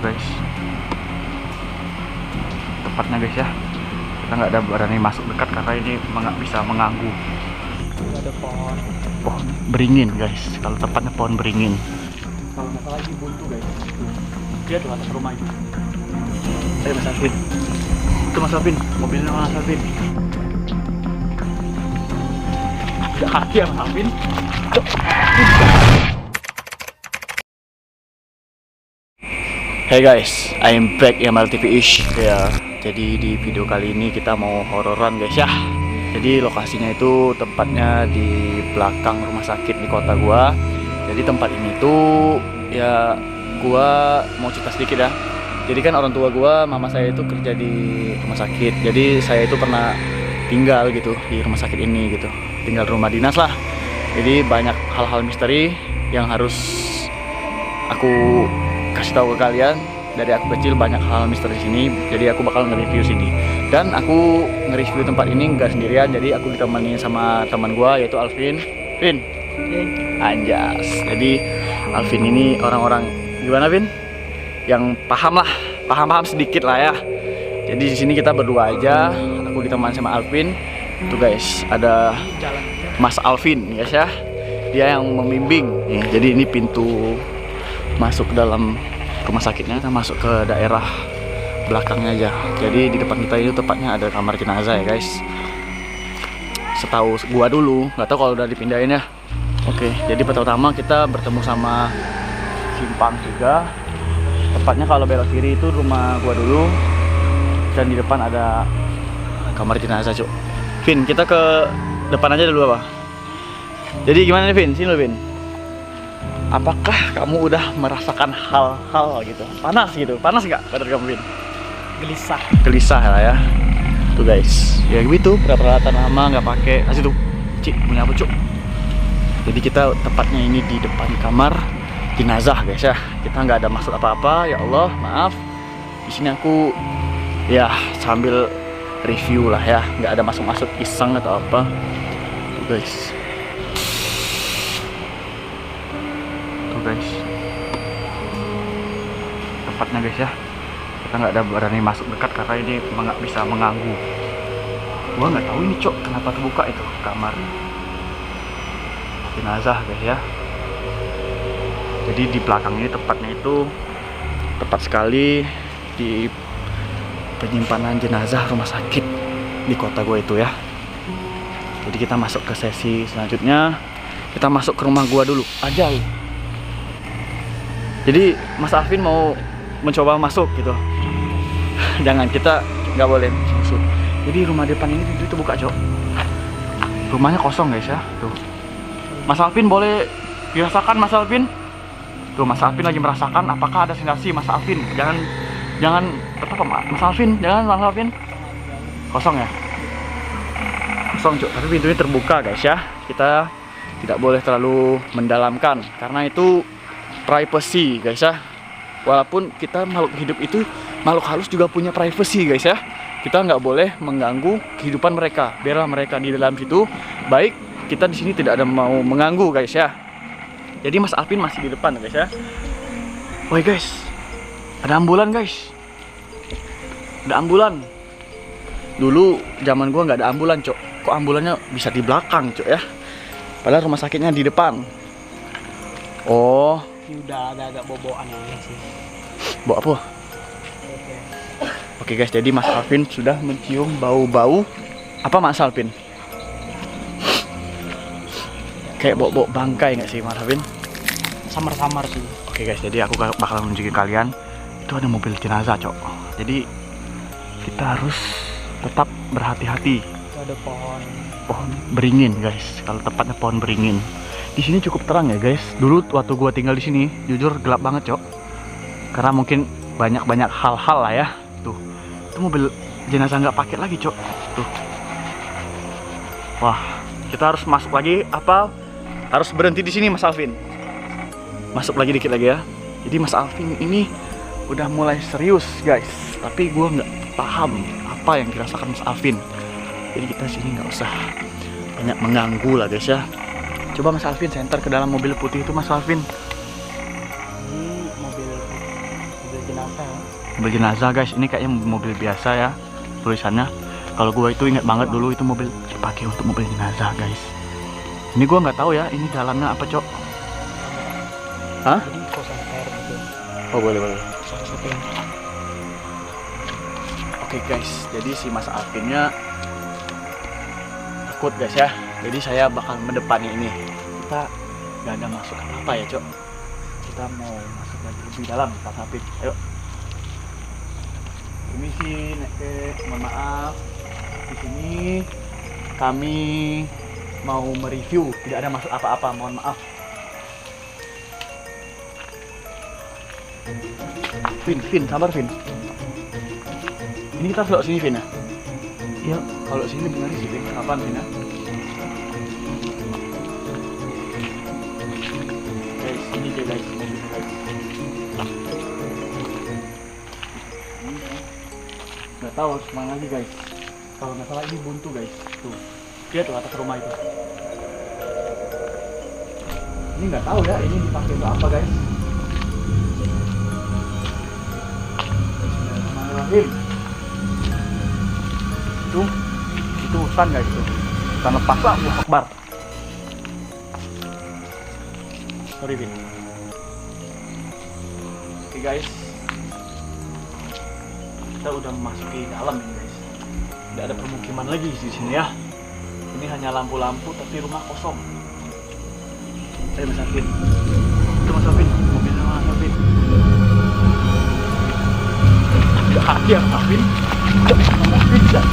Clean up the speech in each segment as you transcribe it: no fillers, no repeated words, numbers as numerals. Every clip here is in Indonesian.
guys, tepatnya guys ya. Kita nggak ada berani masuk dekat karena ini bisa mengganggu. Ada pohon Beringin guys, kalau tepatnya pohon beringin. kalau nggak salah ini buntu guys. Dia tuh atas rumah itu. Mas Alvin, itu Mas Alvin, mobilnya Mas Alvin. Udah kaki ya Mas Alvin. Hey guys, I'm back Yamal TV-ish ya. Jadi di video kali ini kita mau hororan guys ya. Jadi lokasinya itu tempatnya di belakang rumah sakit di kota gua. Jadi tempat ini tuh ya, gua mau cerita sedikit ya. Jadi kan orang tua gua, mama saya itu kerja di rumah sakit. Jadi saya itu pernah tinggal gitu di rumah sakit ini gitu. Tinggal rumah dinas lah. Jadi banyak hal-hal misteri yang harus aku kasih tahu ke kalian. Dari aku kecil banyak hal misteri di sini, jadi aku bakal nge-review sini. Dan aku nge-review tempat ini nggak sendirian, jadi aku ditemani sama teman gua yaitu Alvin. Vin, anjas. Jadi Alvin ini orang-orang gimana Vin? Yang paham sedikit lah ya. Jadi di sini kita berdua aja. Aku ditemani sama Alvin. Tuh guys, ada Mas Alvin guys ya. Dia yang membimbing. Nih, jadi ini pintu masuk ke dalam rumah sakitnya. Kita masuk ke daerah belakangnya aja. Jadi di depan kita itu tepatnya ada kamar jenazah ya guys. Setahu gua dulu, nggak tahu kalau udah dipindahin ya. Oke, jadi pertama kita bertemu sama simpang 3. Tepatnya kalau belok kiri itu rumah gua dulu, dan di depan ada kamar jenazah cuk. Vin, kita ke depan aja dulu apa? Jadi gimana nih Vin? Sini lo Vin. Apakah kamu udah merasakan hal-hal gitu? Panas gitu? Panas nggak badan kamu Vin? Gelisah lah ya. Tuh guys, ya gitu. Peralatan lama nggak pakai. Asih tuh, cik punya apa cuk? Jadi kita tepatnya ini di depan kamar jenazah guys ya. Kita nggak ada maksud apa-apa. Ya Allah, maaf. Di sini aku ya sambil review lah ya. Nggak ada masuk-masuk iseng atau apa. Tuh guys. Guys, tepatnya guys ya, kita nggak ada berani masuk dekat karena ini bisa mengganggu. Gua nggak tahu ini cok kenapa terbuka itu kamar jenazah guys ya. Jadi di belakang ini tepatnya itu tepat sekali di penyimpanan jenazah rumah sakit di kota gue itu ya. Jadi kita masuk ke sesi selanjutnya. Kita masuk ke rumah gua dulu aja. Jadi Mas Alvin mau mencoba masuk gitu. Jangan, kita nggak boleh masuk. Jadi rumah depan ini pintu itu buka cok. Rumahnya kosong guys ya. Tuh. Mas Alvin boleh dirasakan Mas Alvin. Tuh Mas Alvin lagi merasakan apakah ada sensasi Mas Alvin. Jangan apa Mas Alvin, jangan Mas Alvin. Kosong ya. Kosong cok. Tapi pintunya terbuka guys ya. Kita tidak boleh terlalu mendalamkan karena itu privacy guys ya. Walaupun kita makhluk hidup itu, makhluk halus juga punya privacy guys ya. Kita nggak boleh mengganggu kehidupan mereka. Biarlah mereka di dalam situ. Baik, kita di sini tidak ada mau mengganggu guys ya. Jadi Mas Alvin masih di depan guys ya. Woi guys, ada ambulan guys. Ada ambulan. Dulu zaman gua nggak ada ambulan cok. Kok ambulannya bisa di belakang cok ya? Padahal rumah sakitnya di depan. Oh, ini udah agak boboan sih. Bau apa? Oke guys, jadi Mas Alvin sudah mencium bau-bau apa Mas Alvin? Kayak bau-bau bangkai nggak sih Mas Alvin? Samar-samar sih. Oke guys, jadi aku bakal nunjukin kalian itu ada mobil jenazah cok. Jadi kita harus tetap berhati-hati. Itu ada pohon beringin guys. Kalau tepatnya pohon beringin. Di sini cukup terang ya guys. Dulu waktu gua tinggal di sini, jujur gelap banget cok. Karena mungkin banyak hal-hal lah ya. Tuh, itu mobil jenazah nggak pakai lagi cok. Tuh, wah, kita harus masuk lagi. Apa? Harus berhenti di sini Mas Alvin. Masuk lagi dikit lagi ya. Jadi Mas Alvin ini udah mulai serius guys. Tapi gua nggak paham apa yang dirasakan Mas Alvin. Jadi kita sini nggak usah banyak mengganggu lah guys ya. Coba Mas Alvin senter ke dalam mobil putih itu Mas Alvin. Ini mobil jenazah mobil jenazah guys. Ini kayaknya mobil biasa ya tulisannya. Kalau gua itu ingat banget dulu itu mobil dipakai untuk mobil jenazah guys. Ini gua nggak tahu ya ini jalannya apa cok. Hah? Jadi kosan air gitu. Oh boleh boleh. Oke. Oke guys, jadi si Mas Alvinnya takut guys ya. Jadi saya bakal mendepani ini. Kita nggak ada masuk apa ya cok. Kita mau masuk lagi lebih dalam Mas Alvin. Ayo. Permisi, nek mohon maaf. Di sini kami mau mereview, tidak ada maksud apa-apa, mohon maaf. Vin, sabar Vin. Ini kita belok sini Vin ya? Iya, kalau sini benar sih Vin. Kapan Vin ya? Guys, ini dia guys, mobilnya guys. Nggak tahu harus kemana lagi guys. Kalau nggak salah ini buntu guys. Tuh, lihat tuh atas rumah itu. Ini nggak tahu ya, ini dipakai untuk apa guys? Bismillahirrahmanirrahim. Itu hutan guys tuh. Hutan lepas lah, Allahu Akbar. Sorry Vin. Oke guys, kita udah memasuki dalam ini guys. Tidak ada permukiman lagi di sini ya. Ini hanya lampu-lampu tapi rumah kosong. Mas Alvin. Itu Mas Alvin, mobilnya Mas Alvin. Tidak hati ya Mas Alvin. Tidak Mas Alvin, tidak.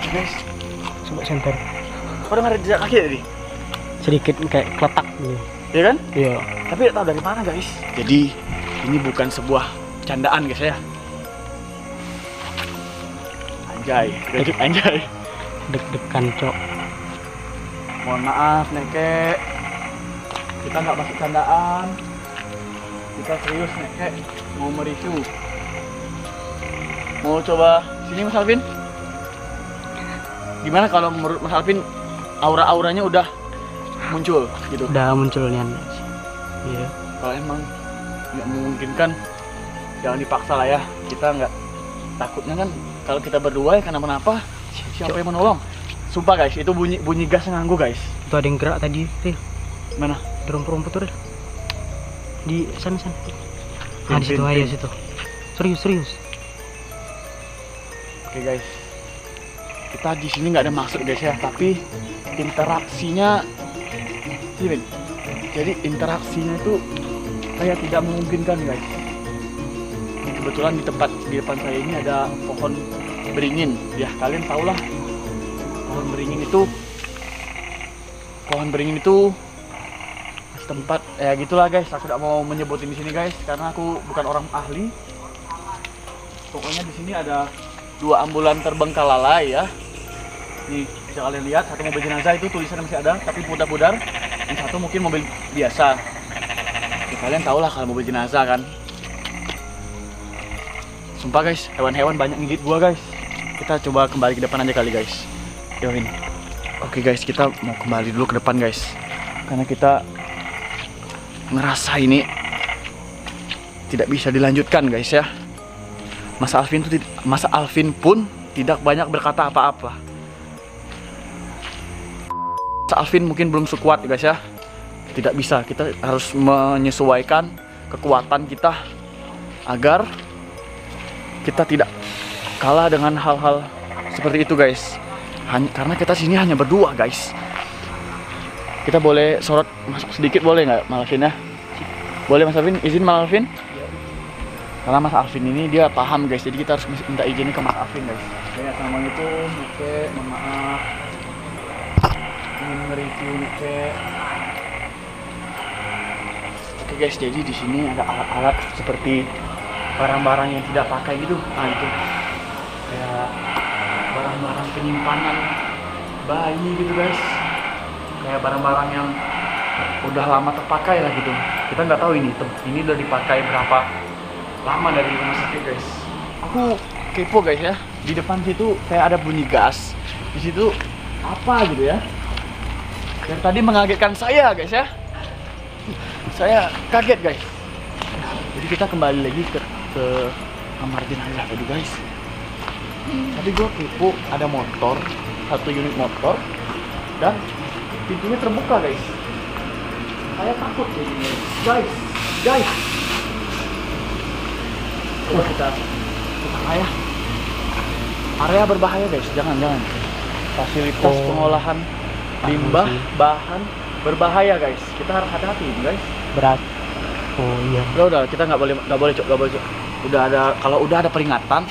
Guys, Coba senter. orang ada jejak kaki tadi? Sedikit kayak keletak gitu. Iya kan? Iya. Tapi tidak tahu dari mana guys. Jadi ini bukan sebuah candaan guys ya. Anjay, anjay. Deg-degan cok. Mohon maaf Neke. Kita nggak masuk candaan. Kita serius Neke. Mau mereview. Mau coba sini Mas Alvin? Gimana kalau menurut Mas Alvin aura-auranya udah muncul gitu? Udah munculnya. Iya. Kalau emang nggak memungkinkan jangan dipaksa lah ya. Kita nggak, takutnya kan kalau kita berdua ya kenapa-napa siapa yang menolong? Sumpah guys, itu bunyi gas nganggu guys. Itu ada yang gerak tadi, Ril. Mana? Di rumput tuh, Ril. Di sana. Nah, di situ aja situ. Serius. Oke guys, kita di sini nggak ada maksud guys ya, tapi interaksinya, Vin. Jadi interaksinya itu kayak tidak memungkinkan guys. Kebetulan di depan saya ini ada pohon beringin. Ya kalian tau lah, pohon beringin itu tempat ya gitulah guys. Aku tidak mau menyebutin di sini guys karena aku bukan orang ahli. Pokoknya di sini ada 2 ambulan terbengkalai ya. Nih bisa kalian lihat, satu mobil jenazah itu tulisannya masih ada tapi pudar-pudar. Yang satu mungkin mobil biasa. Ya, kalian tau lah kalau mobil jenazah kan. Sumpah guys, hewan-hewan banyak ngigit gua guys. Kita coba kembali ke depan aja kali guys. Yoin. Oke guys, kita mau kembali dulu ke depan guys. Karena kita ngerasa ini tidak bisa dilanjutkan guys ya. Mas Alvin pun tidak banyak berkata apa-apa. Mas Alvin mungkin belum sekuat guys ya. Tidak bisa, kita harus menyesuaikan kekuatan kita agar kita tidak kalah dengan hal-hal seperti itu guys. Karena kita sini hanya berdua guys. Kita boleh sorot masuk sedikit boleh nggak Mas Alvin ya? Boleh Mas Alvin, izin Mas Alvin? Karena Mas Alvin ini dia paham guys, jadi kita harus minta izin ke Mas Alvin guys. Oke, assalamualaikum, oke, mohon maaf. Ingin nge-review oke. Oke guys, jadi di sini ada alat-alat seperti barang-barang yang tidak pakai gitu. Nah itu kayak barang-barang penyimpanan bayi gitu guys. Kayak barang-barang yang udah lama terpakai lah gitu. Kita nggak tahu ini udah dipakai berapa lama dari rumah sakit guys. Aku kepo guys ya. Di depan situ kayak ada bunyi gas. Di situ apa gitu ya. Yang tadi mengagetkan saya guys ya. Saya kaget guys. Jadi kita kembali lagi ke kamar jenazah tadi guys. Tadi gue kepo ada motor, 1 unit motor, dan pintunya terbuka guys. Saya takut jadinya guys. Coba kita area berbahaya guys, jangan. Fasilitas pengolahan limbah bahan berbahaya guys. Kita harus hati-hati guys. Berat. Oh iya. Udah kita nggak boleh cok. Kalau udah ada peringatan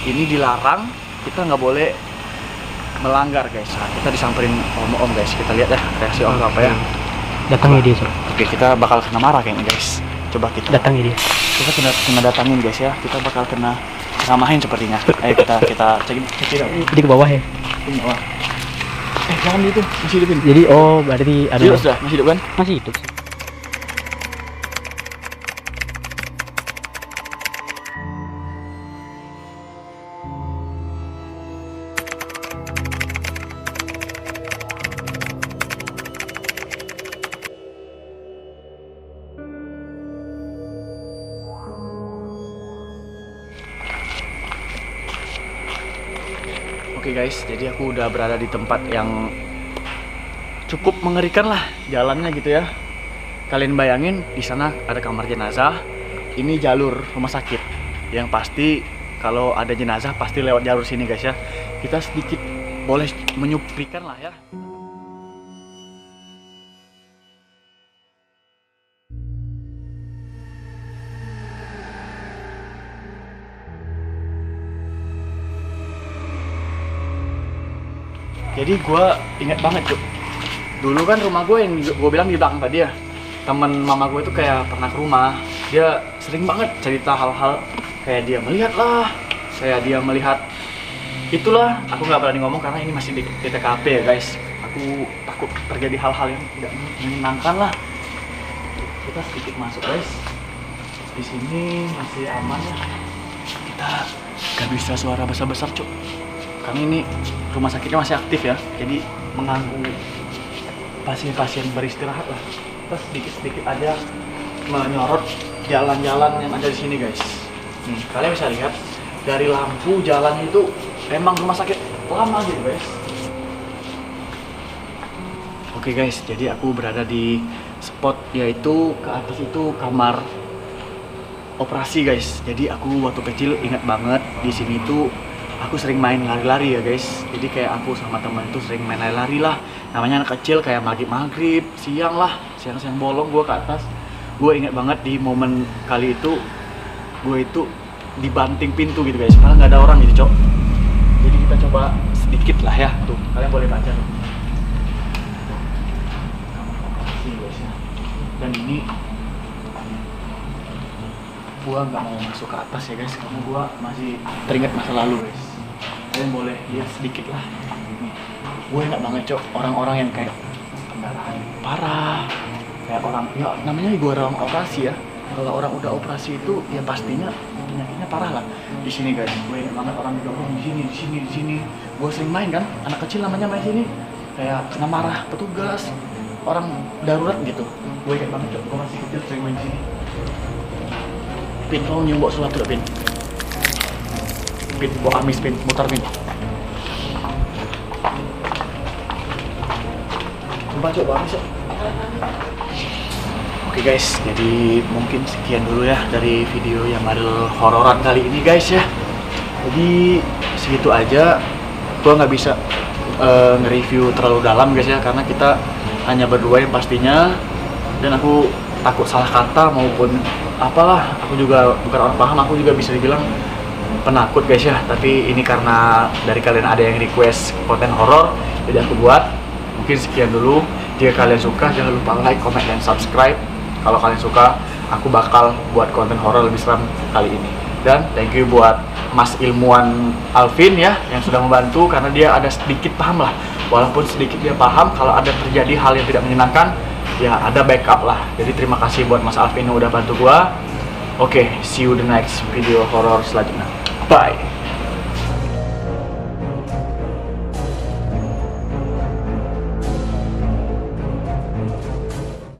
ini dilarang, kita nggak boleh melanggar guys. Nah, kita disamperin om guys, kita lihat ya reaksi om apa ya. Datangi dia, Sob. Oke, kita bakal kena marah kayaknya guys. Coba kita datangi dia. Kita kena datangin guys ya. Kita bakal kena ramahin sepertinya. Ayo kita cekin. Di ke bawah ya. Di bawah. Jangan itu, masih hidupin. Jadi berarti ada. Sudah, masih hidup kan? Masih hidup. Oke guys, jadi aku udah berada di tempat yang cukup mengerikan lah jalannya gitu ya. Kalian bayangin di sana ada kamar jenazah, ini jalur rumah sakit. Yang pasti kalau ada jenazah pasti lewat jalur sini guys ya. Kita sedikit boleh menyuprikan lah ya. Jadi gue inget banget Cuk, dulu kan rumah gue yang gue bilang di belakang tadi ya, temen mama gue itu kayak pernah ke rumah, dia sering banget cerita hal-hal kayak dia melihat lah, kayak dia melihat itulah. Aku nggak berani ngomong karena ini masih di TKP ya guys, aku takut terjadi hal-hal yang tidak menyenangkan lah. Kita sedikit masuk guys, di sini masih aman ya, kita gak bisa suara besar-besar Cuk, karena ini rumah sakitnya masih aktif ya, jadi mengganggu pasien-pasien beristirahat lah. Kita sedikit-sedikit aja menyorot jalan-jalan yang ada di sini guys. Nih, kalian bisa lihat dari lampu jalan itu emang rumah sakit lama gitu guys. Oke guys, jadi aku berada di spot yaitu ke atas itu kamar operasi guys. Jadi aku waktu kecil ingat banget di sini tuh aku sering main lari-lari ya guys. Jadi kayak aku sama teman itu sering main lari-lari lah. Namanya anak kecil kayak maghrib, siang lah, siang-siang bolong gue ke atas. Gue ingat banget di momen kali itu gue itu dibanting pintu gitu guys. Malah nggak ada orang gitu cok. Jadi kita coba sedikit lah ya. Tuh kalian boleh baca tuh. Dan ini gua nggak mau masuk ke atas ya guys, karena gua masih teringat masa lalu guys. Kalian boleh lihat sedikit lah. Gue enak banget cok, orang-orang yang kayak pendarahan parah, kayak orang ya namanya gue orang operasi ya. Kalau orang udah operasi itu ya pastinya penyakitnya parah lah. Di sini guys, gue enak banget orang juga di sini. Gue sering main kan, anak kecil namanya main sini, kayak kena marah petugas, orang darurat gitu. Gue ingat banget cok, gue masih kecil sering main sini. Pin, tolong nyium bawa sesuatu Pin. Pin, bawa amis Pin, mutar Pin. Coba cok, bawa amis cok. Oke guys, jadi mungkin sekian dulu ya dari video yang ada hororan kali ini guys ya. Jadi segitu aja, gue nggak bisa nge-review terlalu dalam guys ya, karena kita hanya berdua yang pastinya, dan aku takut salah kata maupun apalah. Aku juga bukan orang paham, aku juga bisa dibilang penakut guys ya. Tapi ini karena dari kalian ada yang request konten horor, jadi aku buat. Mungkin sekian dulu. Jika kalian suka, jangan lupa like, comment, dan subscribe. Kalau kalian suka, aku bakal buat konten horor lebih seram kali ini. Dan thank you buat Mas Ilmuwan Alvin ya, yang sudah membantu, karena dia ada sedikit paham lah. Walaupun sedikit dia paham, kalau ada terjadi hal yang tidak menyenangkan, ya ada backup lah. Jadi terima kasih buat Mas Alvin yang udah bantu gua. Oke, see you the next video horror selanjutnya. Bye.